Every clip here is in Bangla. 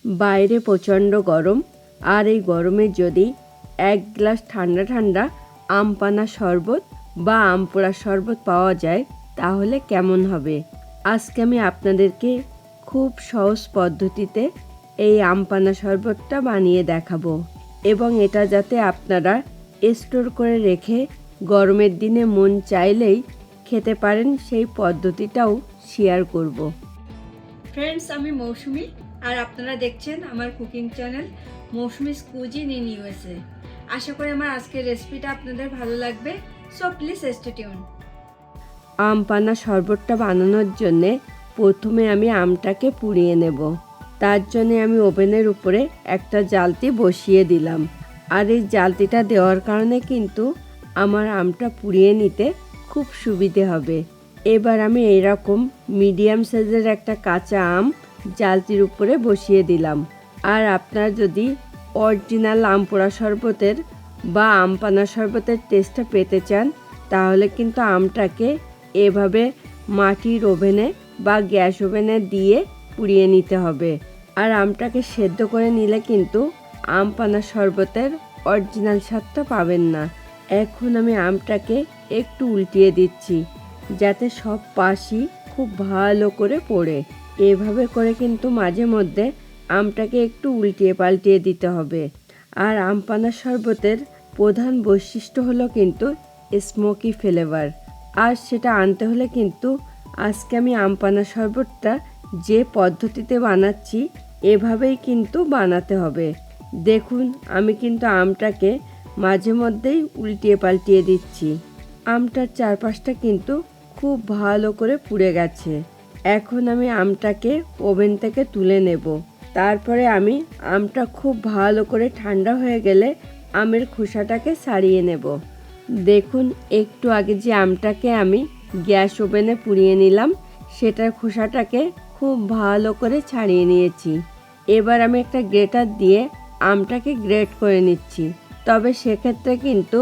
বাইরে প্রচণ্ড গরম, আর এই গরমে যদি এক গ্লাস ঠান্ডা ঠান্ডা আম পানা শরবত বা আম পোড়া শরবত পাওয়া যায় তাহলে কেমন হবে। আজকে আমি আপনাদেরকে খুব সহজ পদ্ধতিতে এই আম পানা শরবতটা বানিয়ে দেখাবো, এবং এটা যাতে আপনারা স্টোর করে রেখে গরমের দিনে মন চাইলেই খেতে পারেন সেই পদ্ধতিটাও শেয়ার করব। ফ্রেন্ডস, আমি মৌসুমি, আর আপনারা দেখছেন আমার cooking channel Mousumi's cuisine in USA. আশা করি আমার আজকের রেসিপিটা আপনাদের ভালো লাগবে, সো প্লিজ স্টে টিউন। আম পানা শরবতটা বানানোর জন্যে প্রথমে আমি আমটাকে পুড়িয়ে নেব। তার জন্যে আমি ওভেনের উপরে একটা জালতি বসিয়ে দিলাম, আর এই জালতিটা দেওয়ার কারণে কিন্তু আমার আমটা পুড়িয়ে নিতে খুব সুবিধে হবে। এবার আমি এইরকম মিডিয়াম সাইজের একটা কাঁচা আম জালতির উপরে বসিয়ে দিলাম। আর আপনারা যদি অরিজিনাল আম পোড়া শরবতের বা আম পানা শরবতের টেস্টটা পেতে চান তাহলে কিন্তু আমটাকে এভাবে মাটির ওভেনে বা গ্যাস ওভেনে দিয়ে পুড়িয়ে নিতে হবে। আর আমটাকে সেদ্ধ করে নিলে কিন্তু আম পানা শরবতের অরিজিনাল স্বাদটা পাবেন না। এখন আমি আমটাকে একটু উল্টিয়ে দিচ্ছি যাতে সব পাশই খুব ভালো করে পড়ে। এভাবে করে কিন্তু মাঝে মধ্যে আমটাকে একটু উল্টিয়ে পাল্টিয়ে দিতে হবে। আর আম পানা শরবতের প্রধান বৈশিষ্ট্য হলো কিন্তু স্মোকি ফ্লেভার, আর সেটা আনতে হলে কিন্তু আজকে আমি আম পানা শরবতটা যে পদ্ধতিতে বানাচ্ছি এভাবেই কিন্তু বানাতে হবে। দেখুন, আমি কিন্তু আমটাকে মাঝে মধ্যেই উল্টিয়ে পাল্টিয়ে দিচ্ছি। আমটার চারপাশটা কিন্তু খুব ভালো করে পুড়ে গেছে। এখন আমি আমটাকে ওভেন থেকে তুলে নেব। তারপরে আমি আমটা খুব ভালো করে ঠান্ডা হয়ে গেলে আমের খোসাটাকে ছাড়িয়ে নেব। দেখুন, একটু আগে যে আমটাকে আমি গ্যাস ওভেনে পুড়িয়ে নিলাম সেটার খোসাটাকে খুব ভালো করে ছাড়িয়ে নিয়েছি। এবার আমি একটা গ্রেটার দিয়ে আমটাকে গ্রেট করে নিচ্ছি। তবে সেক্ষেত্রে কিন্তু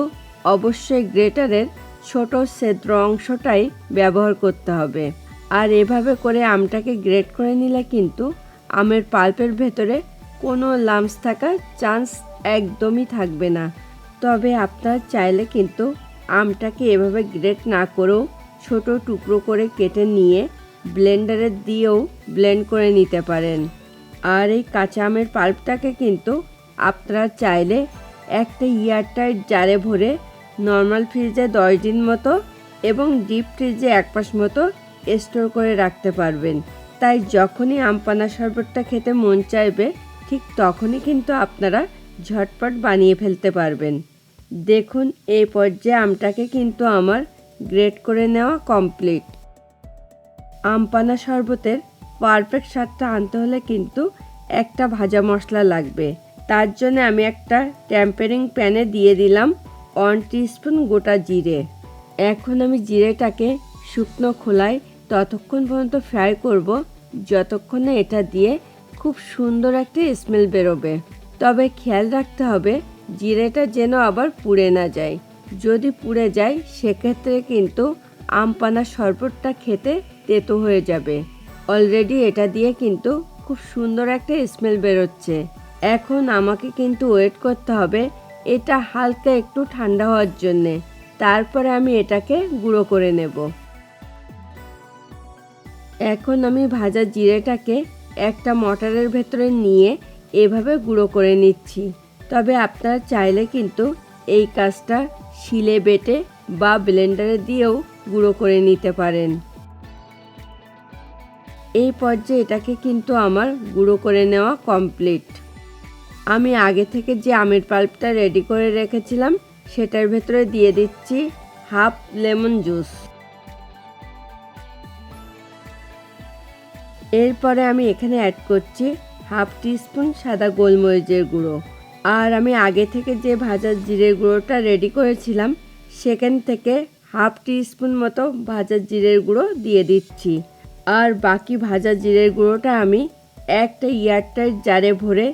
অবশ্যই গ্রেটারের ছোট ছিদ্র অংশটাই ব্যবহার করতে হবে। আর এভাবে করে আমটাকে গ্রেট করে নিলে কিন্তু আমের পাল্পের ভেতরে কোনো লাম্পস থাকার চান্স একদমই থাকবে না। তবে আপনারা চাইলে কিন্তু আমটাকে এভাবে গ্রেট না করেও ছোট টুকরো করে কেটে নিয়ে ব্লেন্ডারে দিয়েও ব্লেন্ড করে নিতে পারেন। আর এই কাঁচা আমের পাল্পটাকে কিন্তু আপনারা চাইলে একটা এয়ারটাইট জারে ভরে নর্মাল ফ্রিজে 10 দিন মতো এবং ডিপ ফ্রিজে 1 মাস মতো স্টোর করে রাখতে পারবেন। তাই যখনই আম পানা শরবতটা খেতে মন চাইবে ঠিক তখনই কিন্তু আপনারা ঝটপট বানিয়ে ফেলতে পারবেন। দেখুন, এই পর্যায়ে আমটাকে কিন্তু আমার গ্রেট করে নেওয়া কমপ্লিট। আম পানা শরবতের পারফেক্ট স্বাদটা আনতে হলে কিন্তু একটা ভাজা মশলা লাগবে। তার জন্য আমি একটা টেম্পারিং প্যানে দিয়ে দিলাম 1 টিস্পুন গোটা জিরে। এখন আমি জিরেটাকে শুকনো খোলায় ততক্ষণ পর্যন্ত ফ্রাই করব যতক্ষণে এটা দিয়ে খুব সুন্দর একটা স্মেল বেরোবে। তবে খেয়াল রাখতে হবে জিরেটা যেন আবার পুড়ে না যায়। যদি পুড়ে যায় সেক্ষেত্রে কিন্তু আম পানা শরবতটা খেতে তেতো হয়ে যাবে। অলরেডি এটা দিয়ে কিন্তু খুব সুন্দর একটা স্মেল বেরোচ্ছে। এখন আমাকে কিন্তু ওয়েট করতে হবে এটা হালকা একটু ঠান্ডা হওয়ার জন্যে। তারপরে আমি এটাকে গুঁড়ো করে নেব। এখন আমি ভাজা জিরেটাকে একটা মটারের ভেতরে নিয়ে এভাবে গুঁড়ো করে নিচ্ছি। তবে আপনারা চাইলে কিন্তু এই কাজটা শিলে বেটে বা ব্লেন্ডারে দিয়েও গুঁড়ো করে নিতে পারেন। এই পর্যায়ে এটাকে কিন্তু আমার গুঁড়ো করে নেওয়া কমপ্লিট। আমি আগে থেকে যে আমের পাল্পটা রেডি করে রেখেছিলাম সেটার ভেতরে দিয়ে দিচ্ছি হাফ লেমন জুস। এরপরে আমি এখানে অ্যাড করছি হাফ টিস্পুন সাদা গোলমরিচের গুঁড়ো। আর আমি আগে থেকে যে ভাজা জিরের গুঁড়োটা রেডি করেছিলাম সেখান থেকে হাফ টিস্পুন মতো ভাজা জিরের গুঁড়ো দিয়ে দিচ্ছি। আর বাকি ভাজা জিরের গুঁড়োটা আমি একটা এয়ারটাইট জারে ভরে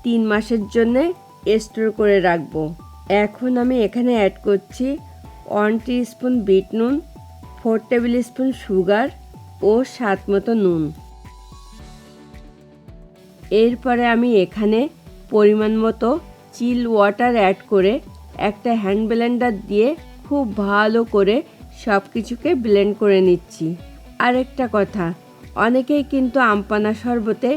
3 মাসের জন্য স্টোর করে রাখবো। এখন আমি এখানে অ্যাড করছি 1 টিস্পুন বিট নুন, 4 টেবিল স্পুন সুগার ও স্বাদ মতো নুন। এরপরে আমি এখানে পরিমাণ মতো চিল ওয়াটার অ্যাড করে একটা হ্যান্ড ব্লেন্ডার দিয়ে খুব ভালো করে সব কিছুকে ব্লেন্ড করে নিচ্ছি। আরেকটা কথা, অনেকেই কিন্তু আম পানা শরবতে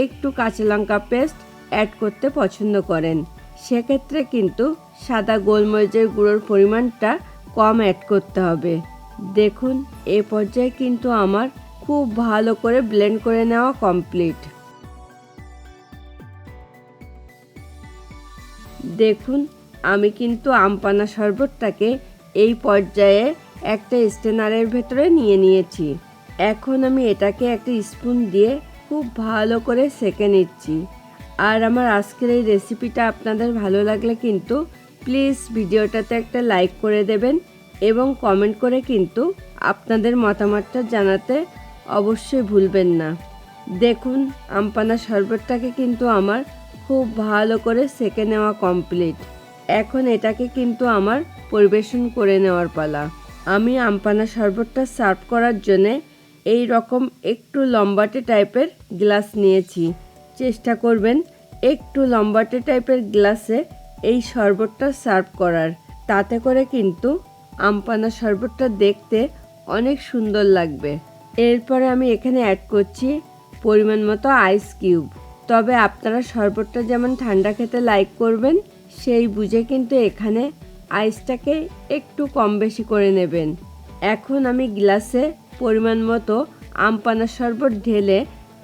একটু কাঁচা লঙ্কা পেস্ট অ্যাড করতে পছন্দ করেন। সেক্ষেত্রে কিন্তু সাদা গোলমরিচের গুঁড়োর পরিমাণটা কম অ্যাড করতে হবে। দেখুন এ পর্যায়ে কিন্তু আমার খুব ভালো করে ব্লেন্ড করে নেওয়া কমপ্লিট। দেখুন আমি কিন্তু আম পানা শরবতটাকে এই পর্যায়ে একটা স্ট্রেনারের ভেতরে নিয়ে নিয়েছি। এখন আমি এটাকে একটা স্পুন দিয়ে খুব ভালো করে সেঁকে নিচ্ছি। আর আমার আজকের এই রেসিপিটা আপনাদের ভালো লাগলে কিন্তু প্লিজ ভিডিওটাতে একটা লাইক করে দেবেন এবং কমেন্ট করে কিন্তু আপনাদের মতামতটা জানাতে অবশ্যই ভুলবেন না। দেখুন আম পানা শরবতটাকে কিন্তু আমার খুব ভালো করে সেঁকে নেওয়া কমপ্লিট। এখন এটাকে কিন্তু আমার পরিবেশন করে নেওয়ার পালা। আমি আম পানা শরবতটা সার্ভ করার জন্যে এই রকম একটু লম্বাটে টাইপের গ্লাস নিয়েছি। চেষ্টা করবেন একটু লম্বাটে টাইপের গ্লাসে এই শরবতটা সার্ভ করার, তাতে করে কিন্তু আম পানা শরবতটা দেখতে অনেক সুন্দর লাগবে। এরপরে আমি এখানে অ্যাড করছি পরিমাণ মতো আইস কিউব। তবে আপনারা শরবতটা যেমন ঠান্ডা খেতে লাইক করবেন সেই বুঝে কিন্তু এখানে আইসটাকে একটু কম বেশি করে নেবেন। এখন আমি গ্লাসে পরিমাণ মতো আম পানা শরবত ঢেলে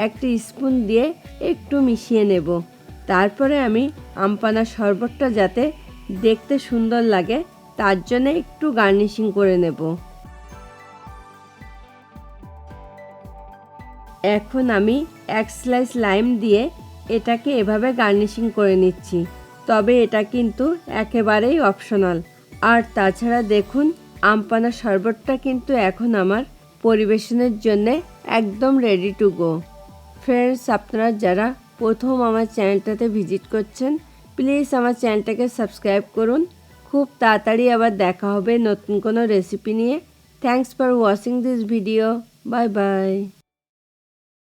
একটা স্পুন দিয়ে একটু মিশিয়ে নেব। তারপরে আমি আম পানা শরবতটা যাতে দেখতে সুন্দর লাগে তার জন্য একটু গার্নিশিং করে নেব। এখন আমি এক স্লাইস লাইম দিয়ে এটাকে এভাবে গার্নিশিং করে নিচ্ছি। তবে এটা কিন্তু একেবারেই অপশনাল। আর তাছাড়া দেখুন আম পানা শরবতটা কিন্তু এখন আমার পরিবেশনের জন্য একদম রেডি টু গো। ফ্রেন্ডস, আপনারা যারা প্রথম আমার চ্যানেলটাতে ভিজিট করছেন প্লিজ আমার চ্যানেলটাকে সাবস্ক্রাইব করুন। খুব তাড়াতাড়ি আবার দেখা হবে নতুন কোনো রেসিপি নিয়ে। Thanks for watching this video. Bye bye.